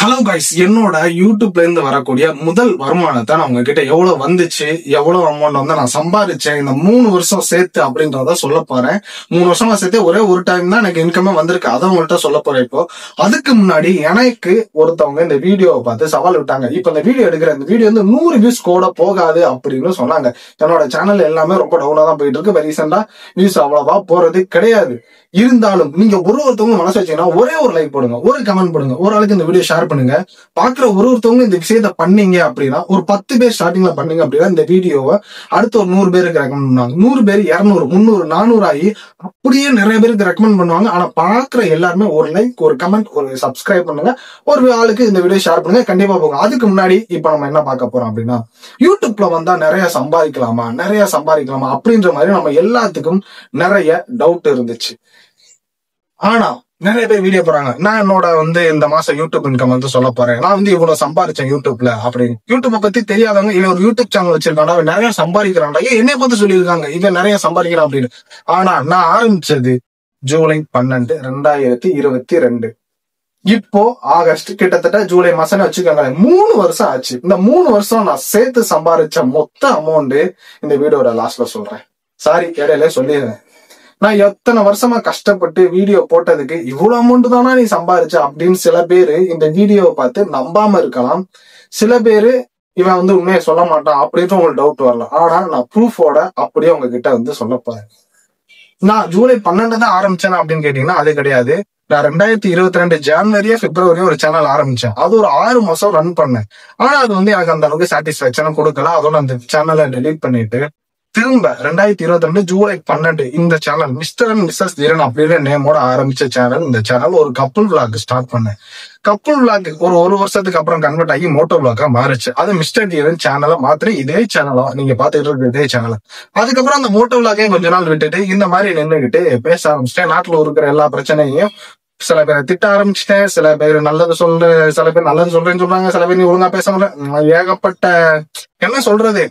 Hello guys, என்னோட யூடியூப்ல இருந்து வரக்கூடிய முதல் வருமானத்தை நான் உங்ககிட்ட எவ்வளவு வந்துச்சு, எவ்வளவு அமௌண்ட் வந்து நான் சம்பாதிச்சேன் இந்த 3 வருஷம் சேர்த்து அப்படின்றத சொல்ல போறேன். 3 வருஷமா சேர்த்து ஒரே ஒரு டைம் தான் எனக்கு இன்கமே வந்திருக்கு. அதை உங்கள்கிட்ட சொல்ல போறேன். இப்போ அதுக்கு முன்னாடி எனக்கு ஒருத்தவங்க இந்த வீடியோவை பார்த்து சவால் விட்டாங்க. இப்ப இந்த வீடியோ எடுக்கிற இந்த வீடியோ வந்து 100 வியூஸ் கூட போகாது அப்படின்னு சொன்னாங்க. என்னோட சேனல் எல்லாமே ரொம்ப டவுனா தான் போயிட்டு இருக்கு. ரீசெண்டா வியூஸ் அவ்வளவா போறது கிடையாது. இருந்தாலும் நீங்க ஒருத்தவங்க மனசு வச்சீங்கன்னா ஒரே ஒரு லைக் போடுங்க, ஒரு கமெண்ட் போடுங்க, ஒரு ஆளுக்கு இந்த வீடியோ ஷேர் பண்ணுங்க. பாக்குற ஒருத்தவங்க இந்த விஷயத்த பண்ணீங்க அப்படின்னா, ஒரு 10 பேர் ஸ்டார்டிங்ல பண்ணீங்க அப்படின்னா இந்த வீடியோவை அடுத்த ஒரு 100 பேருக்கு ரெக்கமெண்ட் பண்ணுவாங்க. 100 பேர் 200 300 400 ஆகி அப்படியே நிறைய பேருக்கு ரெக்கமெண்ட் பண்ணுவாங்க. ஆனா பாக்குற எல்லாருமே ஒரு லைக், ஒரு கமெண்ட், ஒரு சப்ஸ்கிரைப் பண்ணுங்க, ஒரு ஆளுக்கு இந்த வீடியோ ஷேர் பண்ணுங்க. கண்டிப்பா போங்க. அதுக்கு முன்னாடி இப்ப நம்ம என்ன பார்க்க போறோம் அப்படின்னா, யூடியூப்ல வந்தா நிறைய சம்பாதிக்கலாமா அப்படின்ற மாதிரி நம்ம எல்லாத்துக்கும் நிறைய டவுட் இருந்துச்சு. ஆனா நிறைய பேர் வீடியோ போறாங்க. நான் என்னோட இந்த மாசம் யூடியூப் இன்கம் சொல்ல போறேன். நான் இவ்வளவு சம்பாதிச்சேன் யூடியூப்ல அப்படின்னு. யூடியூப்பை பத்தி தெரியாதவங்க இவன் ஒரு யூடியூப் சேனல் வச்சிருக்காண்டா, நிறைய சம்பாதிக்கிறான்டா, என்னைய பார்த்து சொல்லியிருக்காங்க இவன் நிறைய சம்பாதிக்கிறான் அப்படின்னு. ஆனா நான் ஆரம்பிச்சது ஜூலை 12, 2022. இப்போ ஆகஸ்ட், கிட்டத்தட்ட ஜூலை மாசம் வச்சுக்கோங்க, 3 வருஷம் ஆச்சு. இந்த 3 வருஷம் நான் சேர்த்து சம்பாதிச்ச மொத்த அமௌண்ட் இந்த வீடியோட லாஸ்ட்ல சொல்றேன். சாரி, இடையில சொல்லிடுறேன். நான் எத்தனை வருஷமா கஷ்டப்பட்டு வீடியோ போட்டதுக்கு இவ்வளவு அமௌண்ட் தானா நீ சம்பாதிச்ச அப்படின்னு சில பேரு இந்த வீடியோவை பார்த்து நம்பாம இருக்கலாம். சில பேரு இவன் உண்மையை சொல்ல மாட்டான் அப்படின்னு உங்களுக்கு டவுட் வரலாம். ஆனா நான் ப்ரூஃபோட அப்படியே உங்ககிட்ட சொல்ல போறேன். நான் ஜூலை 12 தான் ஆரம்பிச்சேன் அப்படின்னு கேட்டீங்கன்னா அது கிடையாது. நான் 2022 ஜனவரியோ பிப்ரவரியோ ஒரு சேனல் ஆரம்பிச்சேன். அது ஒரு 6 மாசம் ரன் பண்ணேன். ஆனா அது எனக்கு அந்த அளவுக்கு சாட்டிஸ்பாக்சன் கொடுக்கல. அதோட அந்த சேனலை டெலீட் பண்ணிட்டு திரும்ப 2022 ஜூலை 12 இந்த சேனல் மிஸ்டர் அண்ட் மிஸ்ஸஸ் தீரன் அப்படின்னு நேமோட ஆரம்பிச்ச சேனல். இந்த சேனல் ஒரு கப்புள் விளாக் ஸ்டார்ட் பண்ணேன். கப்புள் விளாக் ஒரு வருஷத்துக்கு அப்புறம் கன்வெர்ட் ஆகி மோட்டோ விளாக்கா மாறிச்சு. அது மிஸ்டர் தீரன் சேனலை மாத்திரம் இதே சேனலா நீங்க பாத்துட்டு இருக்க இதே சேனல். அதுக்கப்புறம் அந்த மோட்டோ விளாக்கையும் கொஞ்ச நாள் விட்டுட்டு இந்த மாதிரி நின்றுகிட்டு பேச ஆரம்பிச்சிட்டேன். நாட்டுல இருக்கிற எல்லா பிரச்சனையும் சில பேரை திட்ட ஆரம்பிச்சிட்டேன். சில பேர் நல்லது சில பேர் நல்லது சொல்றேன்னு சொல்றாங்க. சில பேர் நீ ஒழுங்கா பேச முடியல. ஏகப்பட்ட என்ன சொல்றது,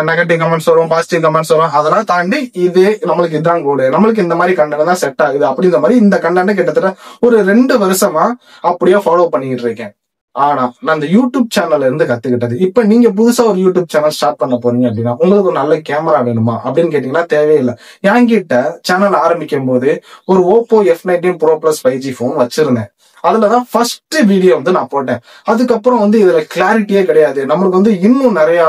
நெகட்டிவ் கமெண்ட்ஸ் வரும், பாசிட்டிவ் கமெண்ட்ஸ் வரும். அதெல்லாம் தாண்டி இது நம்மளுக்கு இதுதான் கோடு, நம்மளுக்கு இந்த மாதிரி கண்டென்ட் தான் செட் ஆகுது அப்படின்ற மாதிரி இந்த கண்டென்ட் கிட்டத்தட்ட ஒரு 2 வருஷமா அப்படியே ஃபாலோ பண்ணிட்டு இருக்கேன். ஆனா நான் இந்த யூடியூப் சேனல்ல இருந்து கத்துக்கிட்டது, இப்ப நீங்க புதுசா ஒரு யூடியூப் சேனல் ஸ்டார்ட் பண்ண போறீங்க அப்படின்னா உங்களுக்கு ஒரு நல்ல கேமரா வேணுமா அப்படின்னு கேட்டீங்கன்னா தேவையில்லை. என்கிட்ட சேனல் ஆரம்பிக்கும் போது ஒரு Oppo F19 Pro Plus 5G phone வச்சிருந்தேன். அதுலதான் ஃபர்ஸ்ட் வீடியோ நான் போட்டேன். அதுக்கப்புறம் இதுல கிளாரிட்டியே கிடையாது. நம்மளுக்கு இன்னும் நிறைய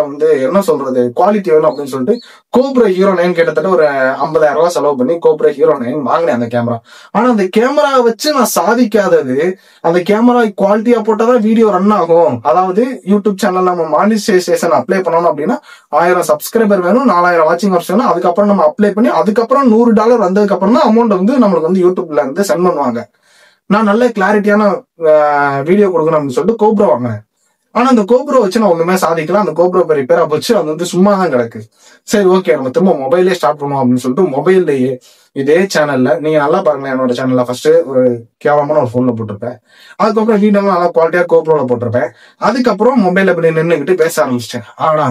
என்ன சொல்றது குவாலிட்டி வேணும் அப்படின்னு சொல்லிட்டு கோப்ரா ஹீரோ 9 கிட்டத்தட்ட ஒரு 50,000 ரூபாய் செலவு பண்ணி கோப்ரா ஹீரோ 9 வாங்கினேன் அந்த கேமரா. ஆனா அந்த கேமரா வச்சு நான் சாதிக்காதது, அந்த கேமரா குவாலிட்டியா போட்டாதான் வீடியோ ரன் ஆகும். அதாவது யூடியூப் சேனல் நம்ம மானிட்டைசேஷன் அப்ளை பண்ணணும் அப்படின்னா 1000 சப்ஸ்கிரைபர் வேணும், 4000 வாட்சிங் ஹவர்ஸ் வேணும். அதுக்கப்புறம் நம்ம அப்ளை பண்ணி அதுக்கப்புறம் $100 வந்ததுக்கு அப்புறம் தான் அமௌண்ட் நம்மளுக்கு யூடியூப்ல இருந்து சென்ட் பண்ணுவாங்க. நான் நல்ல கிளாரிட்டியான வீடியோ கொடுக்கணும்னு சொல்லிட்டு கோப்ரோ வாங்கினேன். ஆனா அந்த கோப்ரோ வச்சு நான் ஒண்ணுமே சாதிக்கலாம். அந்த கோப்ரோ ரிப்பேரா போச்சு. அது சும்மா தான் கிடக்கு. சரி, ஓகே, நம்ம திரும்ப மொபைலே ஸ்டார்ட் பண்ணுவோம் அப்படின்னு சொல்லிட்டு மொபைல்லையே இதே சேனல்ல நீங்க நல்லா பாருங்க. என்னோட சேனல்ல ஃபர்ஸ்ட் ஒரு கேவலமான ஒரு போன்ல போட்டிருப்பேன். அதுக்கப்புறம் வீடியோ நல்லா குவாலிட்டியா கோப்ரோல போட்டிருப்பேன். அதுக்கப்புறம் மொபைல் அப்படி நின்றுகிட்டு பேச ஆரம்பிச்சிட்டேன். ஆனா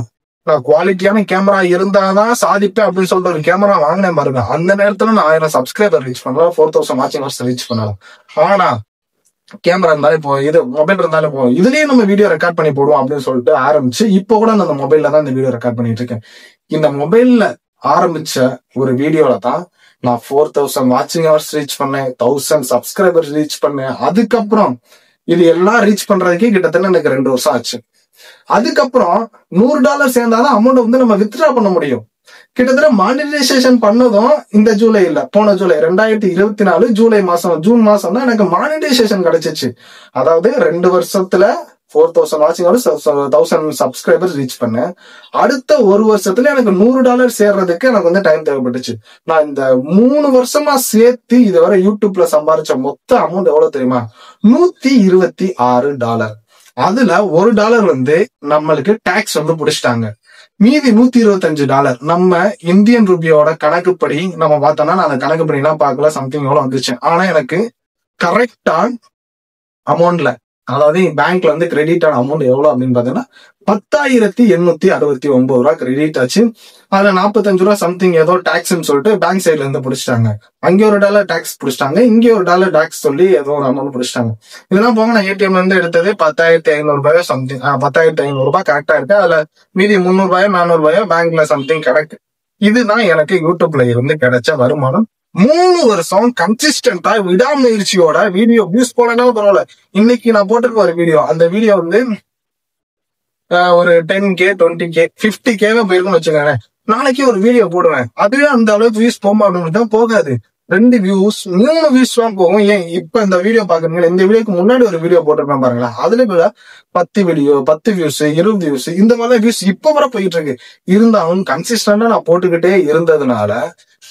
நான் குவாலிட்டியான கேமரா இருந்தாதான் சாதிப்பேன் அப்படின்னு சொல்லிட்டு ஒரு கேமரா வாங்கினேன் பாருங்க. அந்த நேரத்துல நான் 1000 சப்ஸ்கிரைபர் ரீச் பண்ணலாம், 4000 வாட்சிங் ஹவர்ஸ் ரீச் பண்ணலாம். ஆனா கேமரா இருந்தாலும் இப்போ இது மொபைல் இருந்தாலும் இப்போ இதுலயே நம்ம வீடியோ ரெக்கார்ட் பண்ணி போடுவோம் அப்படின்னு சொல்லிட்டு ஆரம்பிச்சு இப்போ கூட நான் அந்த மொபைல்ல தான் இந்த வீடியோ ரெக்கார்ட் பண்ணிட்டு இருக்கேன். இந்த மொபைல்ல ஆரம்பிச்ச ஒரு வீடியோல தான் நான் 4000 வாட்சிங் ஹவர்ஸ் ரீச் பண்ணேன், 1000 சப்ஸ்கிரைபர் ரீச் பண்ணேன். அதுக்கப்புறம் இது எல்லாம் ரீச் பண்றதுக்கே கிட்டத்தட்ட எனக்கு 2 வருஷம் ஆச்சு. அதுக்கப்புறம் $100 சேர்ந்தாதான் அமௌண்ட் நம்ம வித்ட்ரா பண்ண முடியும். கிட்டத்தட்ட மானிட்டைசேஷன் பண்ணதும் இந்த ஜூலை இல்ல, போன ஜூலை 2024 ஜூன் மாசம் தான் எனக்கு மானிட்டைசேஷன் கிடைச்சிச்சு. அதாவது 2 வருஷத்துல 4000 வாட்சிங் ஹவர்ஸ், 1000 சப்ஸ்கிரைபர் ரீச் பண்ணேன். அடுத்த ஒரு வருஷத்துல எனக்கு $100 சேர்றதுக்கு எனக்கு டைம் தேவைப்பட்டுச்சு. நான் இந்த 3 வருஷமா சேர்த்து இதுவரை யூடியூப்ல சம்பாதிச்ச மொத்த அமௌண்ட் எவ்வளவு தெரியுமா? $126. அதுல $1 நம்மளுக்கு டாக்ஸ் புடிச்சிட்டாங்க. மீதி $125 நம்ம இந்தியன் ரூபியோட கணக்குப்படி நம்ம பார்த்தோம்னா, நான் அந்த கணக்குப்படி எல்லாம் பார்க்கல, சம்திங் எவ்வளவு வந்துச்சு. ஆனா எனக்கு கரெக்டா அமௌண்ட்ல அதாவது பேங்க்ல வந்து கிரெடிட் ஆன அமௌண்ட் எவ்வளவு அப்படின்னு பாத்தீங்கன்னா 10,869 ரூபாய் கிரெடிட் ஆச்சு. அதுல 45 ரூபா சம்திங் ஏதோ டாக்ஸ்ன்னு சொல்லிட்டு பேங்க் சைட்ல இருந்து பிடிச்சிட்டாங்க. அங்க ஒரு டாலர் டாக்ஸ் பிடிச்சிட்டாங்க, இங்க ஒரு டாலர் டாக்ஸ் சொல்லி ஏதோ ஒரு அமௌண்ட் பிடிச்சிட்டாங்க. இதெல்லாம் போக நான் ஏடிஎம்ல இருந்து எடுத்தது 10,500 ரூபாயோ சம்திங், 10,500 ரூபாய் கரெக்டா இருக்கு. அதுல மீதி 300 ரூபாயோ 400 ரூபாயோ பேங்க்ல சம்திங் கிடக்கு. இதுதான் எனக்கு யூடியூப்ல இருந்து கிடைச்ச வருமானம். 3 வருஷம் கன்சிஸ்டன்டா விடாமுயற்சியோட வீடியோ வியூஸ் போனாலும் பரவாயில்ல. இன்னைக்கு நான் போட்டிருக்க ஒரு வீடியோ, அந்த வீடியோ வந்து ஒரு 10K 20K 50K போயிருக்குன்னு வச்சுக்கோங்க. நாளைக்கு ஒரு வீடியோ போடுவேன், அதுவே அந்த அளவுக்கு வியூஸ் போகுமா அப்படின்னு தான் போகாது. 2 வியூஸ் 3 வியூஸ் தான் போகும். ஏன் இப்ப இந்த வீடியோ பாக்குறீங்களா, இந்த வீடியோக்கு முன்னாடி ஒரு வீடியோ போட்டிருப்பேன் பாருங்களா, அதுல கூட 10 வீடியோ 10 வியூஸ் 20 வியூஸ் இந்த மாதிரி வியூஸ் இப்ப வர போயிட்டு இருக்கு. இருந்தாலும் கன்சிஸ்டன்டா நான் போட்டுக்கிட்டே இருந்ததுனால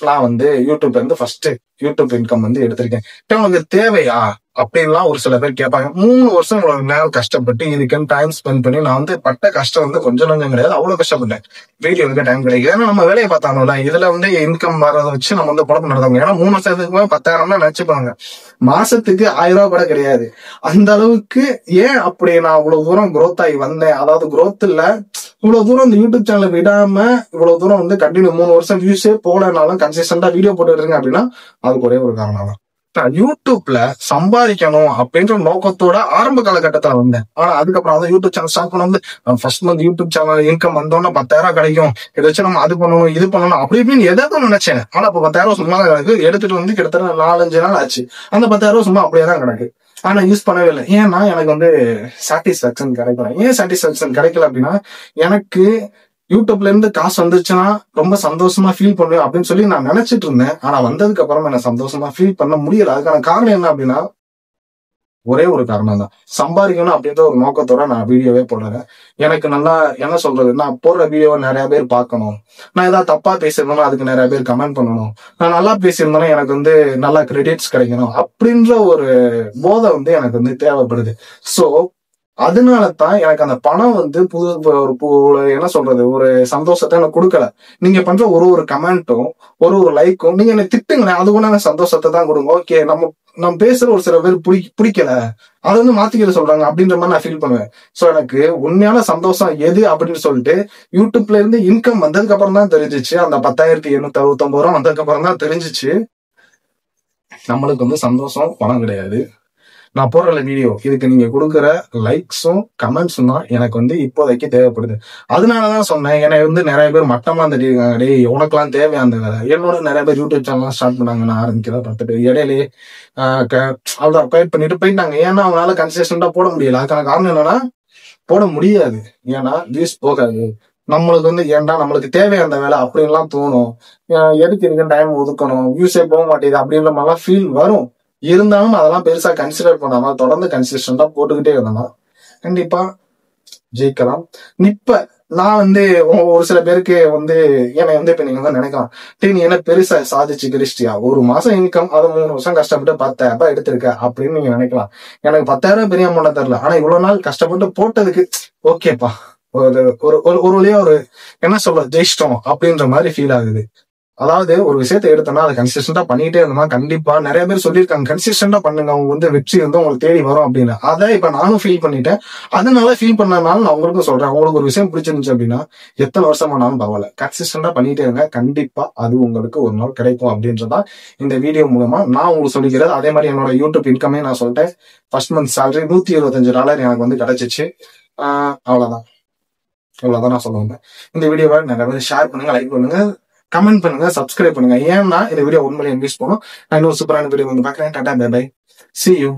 நான் வந்து யூடியூப்ல இருந்து ஃபர்ஸ்ட் யூடியூப் இன்கம் வந்து எடுத்திருக்கேன். உனக்கு தேவையா அப்படின்லாம் ஒரு சில பேர் கேட்பாங்க. 3 வருஷம் இவ்வளவு நேரம் கஷ்டப்பட்டு இதுக்குன்னு டைம் ஸ்பெண்ட் பண்ணி நான் வந்து பட்ட கஷ்டம் வந்து கொஞ்சம் நஞ்சம் கிடையாது, அவ்வளவு கஷ்டப்பட்டேன். வீடியோக்கு டைம் கிடைக்குது, ஏன்னா நம்ம வேலையை பார்த்தாங்களா, இதுல வந்து இன்கம் வர்றதை வச்சு நம்ம வந்து பழக்கம் நடந்தவங்க. ஏன்னா 3 வருஷத்துக்கு 10,000 தான் நினைச்சுப்பாங்க, மாசத்துக்கு 1000 ரூபாய் கூட கிடையாது. அந்த அளவுக்கு ஏன் அப்படி நான் இவ்வளவு தூரம் growth ஆகி வந்தேன், அதாவது growth இல்ல, இவ்வளவு தூரம் இந்த யூடியூப் சேனல் விடாம இவ்வளவு தூரம் வந்து கண்டினியூ 3 வருஷம் வியூஸே போலனாலும் கன்சிஸ்டன்டா வீடியோ போட்டு இருக்கேன் அப்படின்னா அதுக்கு ஒரே ஒரு காரணம் தான். நான் யூடியூப்ல சம்பாதிக்கணும் அப்படின்ற நோக்கத்தோட ஆரம்ப காலகட்டத்துல வந்தேன். ஆனா அதுக்கப்புறம் அதான் யூடியூப் சேனல் ஸ்டார்ட் பண்ண வந்து first month YouTube channel income வந்தோன்னா 10,000 கிடைக்கும், ஏதாச்சும் நம்ம அது பண்ணணும் இது பண்ணணும் அப்படி இப்படின்னு எதாவது நினைச்சேன். ஆனா இப்ப 10,000 சும்மா தான் கிடக்கு. எடுத்துட்டு வந்து கிட்டத்தட்ட 4-5 நாள் ஆச்சு. அந்த 10,000 சும்மா அப்படியே தான் கிடக்கு. ஆனா யூஸ் பண்ணவே இல்லை. ஏன்னா எனக்கு வந்து சாட்டிஸ்பாக்சன் கிடைக்கல. ஏன் சாட்டிஸ்பாக்சன் கிடைக்கல அப்படின்னா, எனக்கு யூடியூப்ல இருந்து காசு வந்துச்சுன்னா ரொம்ப சந்தோஷமா ஃபீல் பண்ணுவேன் அப்படின்னு சொல்லி நான் நினைச்சிட்டு இருந்தேன். ஆனா வந்ததுக்கு அப்புறம் எனக்கு சந்தோஷமா ஃபீல் பண்ண முடியல. அதுக்கான காரணம் என்ன அப்படின்னா, ஒரே ஒரு காரணம் தான், சம்பாதிக்கணும் அப்படின்ற ஒரு நோக்கத்தோட நான் வீடியோவே போடுறேன். எனக்கு நல்லா என்ன சொல்றது, நான் போடுற வீடியோவை நிறைய பேர் பார்க்கணும், நான் ஏதாவது தப்பா பேசியிருந்தோம்னா அதுக்கு நிறைய பேர் கமெண்ட் பண்ணணும், நான் நல்லா பேசியிருந்தேன்னா எனக்கு வந்து நல்லா கிரெடிட்ஸ் கிடைக்கணும் அப்படின்ற ஒரு போதை வந்து எனக்கு வந்து தேவைப்படுது. சோ அதனால தான் எனக்கு அந்த பணம் வந்து என்ன சொல்றது, ஒரு சந்தோஷத்தை எனக்கு கொடுக்கல. நீங்க பண்ற ஒரு கமெண்ட்டும் ஒரு லைக்கும், நீங்க என்ன திட்டுங்களேன், அது கூட எனக்கு சந்தோஷத்தை தான் கொடுங்க. ஓகே, நம்ம பேசுற ஒரு சில பேர் பிடிக்கல, அதை வந்து மாத்திக்கிற சொல்றாங்க அப்படின்ற மாதிரி நான் ஃபீல் பண்ணுவேன். சோ எனக்கு உண்மையான சந்தோஷம் எது அப்படின்னு சொல்லிட்டு யூடியூப்ல இருந்து இன்கம் வந்ததுக்கு அப்புறம் தான் தெரிஞ்சிச்சு. அந்த 10,869 ரூபாய் வந்ததுக்கு அப்புறம் தான் தெரிஞ்சிச்சு நம்மளுக்கு வந்து சந்தோஷம் பணம் கிடையாது. நான் போடுற வீடியோ இதுக்கு நீங்க கொடுக்குற லைக்ஸும் கமெண்ட்ஸும் தான் எனக்கு வந்து இப்போதைக்கு தேவைப்படுது. அதனாலதான் சொன்னேன், எனக்கு வந்து நிறைய பேர் மட்டமா தெரியுங்க, டேய் உனக்கெல்லாம் தேவையா அந்த வேலை. என்னோட நிறைய பேர் யூடியூப் சேனல் ஸ்டார்ட் பண்ணாங்க, நான் ஆரம்பிக்கிறத பார்த்துட்டு இடையிலேயே அவ்வளோ குவைட் பண்ணிட்டு போயிட்டாங்க. ஏன்னா அவங்களால கன்சிஸ்டன்டா போட முடியல. அதுக்கான காரணம் என்னன்னா, போட முடியாது, ஏன்னா வியூஸ் போகாது. நம்மளுக்கு வந்து ஏன்டா நம்மளுக்கு தேவையா அந்த வேலை அப்படின்லாம் தோணும். எதுக்கு இருக்க டைம் ஒதுக்கணும், வியூஸே போக மாட்டேங்குது அப்படின்ற மாதிரிலாம் ஃபீல் வரும். இருந்தாலும் அதெல்லாம் பெருசா கன்சிடர் பண்ணாம தொடர்ந்து கன்சிஸ்டன்டா போட்டுக்கிட்டே இருந்தோம்னா கண்டிப்பா ஜெயிக்கலாம். இப்ப நான் வந்து ஒரு சில பேருக்கு வந்து என்னை வந்து இப்ப நீங்க வந்து நினைக்கலாம், நீ என்ன பெருசா சாதிச்சு கிறிஸ்டியா, ஒரு மாசம் இன்கம் அதை 3 வருஷம் கஷ்டப்பட்டு 10,000 ரூபாய் எடுத்திருக்க அப்படின்னு நீங்க நினைக்கலாம். எனக்கு 10,000 பெரிய அமௌண்ட் தெரியல, ஆனா இவ்வளவு நாள் கஷ்டப்பட்டு போட்டதுக்கு ஓகேப்பா, ஒரு வழியா ஒரு என்ன சொல்ல ஜெயிச்சிட்டோம் அப்படின்ற மாதிரி ஃபீல் ஆகுது. அதாவது ஒரு விஷயத்த எடுத்தோம்னா அதை கன்சிஸ்டன்டா பண்ணிட்டே இருந்தோம்னா கண்டிப்பா நிறைய பேர் சொல்லியிருக்காங்க, கன்சிஸ்டன்டா பண்ணுங்க அவங்க வந்து வெற்றி வந்து உங்களுக்கு தேடி வரும் அப்படின்னு. அதை இப்ப நானும் ஃபீல் பண்ணிட்டேன். அதனால ஃபீல் பண்ணனால நான் உங்களுக்கும் சொல்றேன், உங்களுக்கு ஒரு விஷயம் பிடிச்சிருந்துச்சு அப்படின்னா எத்தனை வருஷமானாலும் பரவாயில்ல, கன்சிஸ்டன்டா பண்ணிட்டே இருங்க, கண்டிப்பா அது உங்களுக்கு ஒரு நாள் கிடைக்கும் அப்படின்றதா இந்த வீடியோ மூலமா நான் உங்களுக்கு சொல்லிக்கிறது. அதே மாதிரி என்னோட யூடியூப் இன்கமே நான் சொல்லிட்டேன். ஃபர்ஸ்ட் மந்த் சேலரி $125 எனக்கு வந்து கிடைச்சிச்சு. அவ்வளவுதான் நான் சொல்ல வந்தேன். இந்த வீடியோவை நிறைய பேர் ஷேர் பண்ணுங்க, லைக் பண்ணுங்க, கமெண்ட் பண்ணுங்க, சப்ஸ்கிரைப் பண்ணுங்க. ஏன்னா இந்த வீடியோ உண்மையிலே இன்வெஸ்ட் பண்ணும். நான் இன்னொரு சூப்பரான வீடியோ வந்து பாக்குறேன். Tata bye bye, see you.